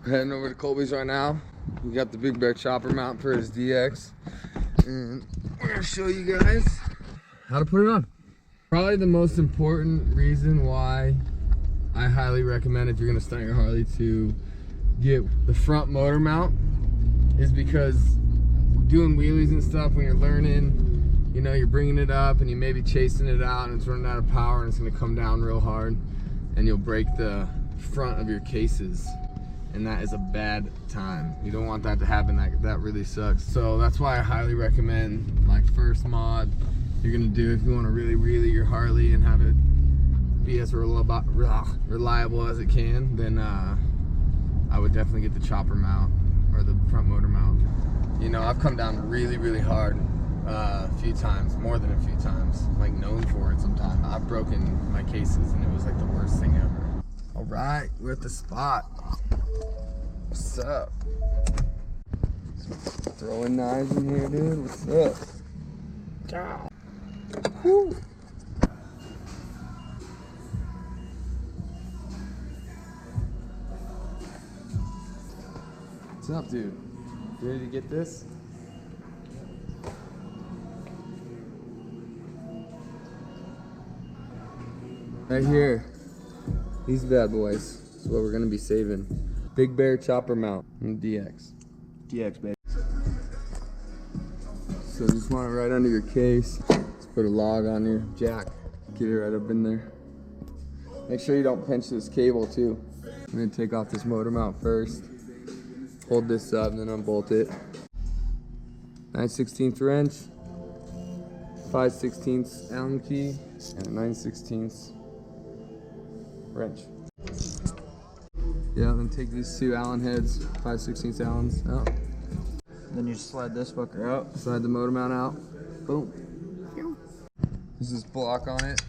We're heading over to Colby's right now. We got the Big Bear chopper mount for his DX. And we're gonna show you guys how to put it on. Probably the most important reason why I highly recommend, if you're gonna stunt your Harley, to get the front motor mount is because doing wheelies and stuff, when you're learning, you know, you're bringing it up and you may be chasing it out and it's running out of power and it's gonna come down real hard and you'll break the front of your cases, and that is a bad time. You don't want that to happen. That really sucks. So that's why I highly recommend, like, first mod you're gonna do, if you want to really wheelie your Harley and have it be as reliable as it can, then I would definitely get the chopper mount or the front motor mount. You know, I've come down really hard a few times, more than a few times, like known for it sometimes. I've broken my cases and it was like the worst thing ever. All right, we're at the spot. What's up? Throwing knives in here, dude. What's up? Ciao. Woo. What's up, dude? You ready to get this? Right here, these bad boys is what we're gonna be saving. Big Bear chopper mount and DX. DX, baby. So just want it right under your case. Just put a log on your jack. Get it right up in there. Make sure you don't pinch this cable too. I'm gonna take off this motor mount first. Hold this up and then unbolt it. 9/16 wrench, 5/16 Allen key, and a 9/16 wrench. Yeah, then take these two Allen heads, 5/16 Allens out. Then you slide this fucker out. Slide the motor mount out. Boom. There's this block on it.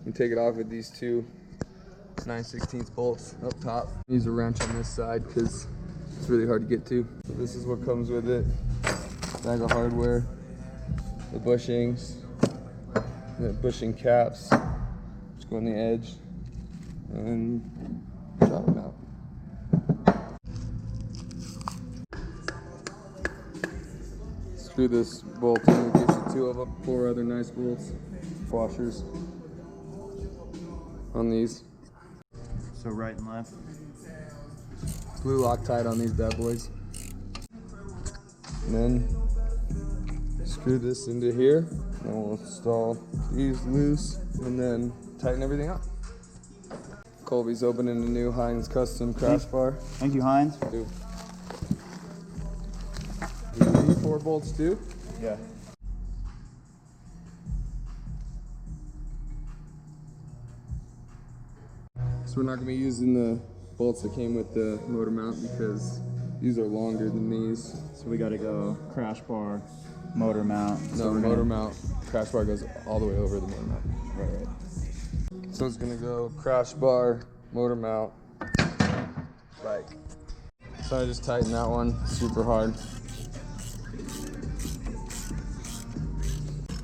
You take it off with these two 9/16 bolts up top. Use a wrench on this side because it's really hard to get to. So this is what comes with it. Bag of hardware, the bushings, the bushing caps, just go on the edge, and drop them out. Screw this bolt in, it gives you two of them, 4 other nice bolts, washers on these. So right and left. Glue Loctite on these bad boys. And then screw this into here. And we'll install these loose and then tighten everything up. Colby's opening a new Hines custom crash bar. Thank you, Hines. Do you need 4 bolts too? Yeah. So we're not going to be using the bolts that came with the motor mount because these are longer than these. So we gotta go crash bar, motor mount. No, motor mount. Crash bar goes all the way over the motor mount. Right. So it's gonna go crash bar, motor mount, bike. So I just tightened that one super hard.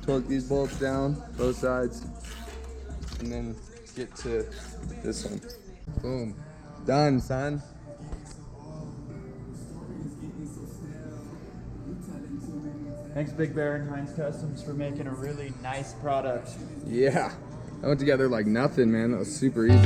Torque these bolts down, both sides, and then get to this one. Boom. Done, son. Thanks, Big Bear and Hines Customs, for making a really nice product. Yeah. That went together like nothing, man. That was super easy.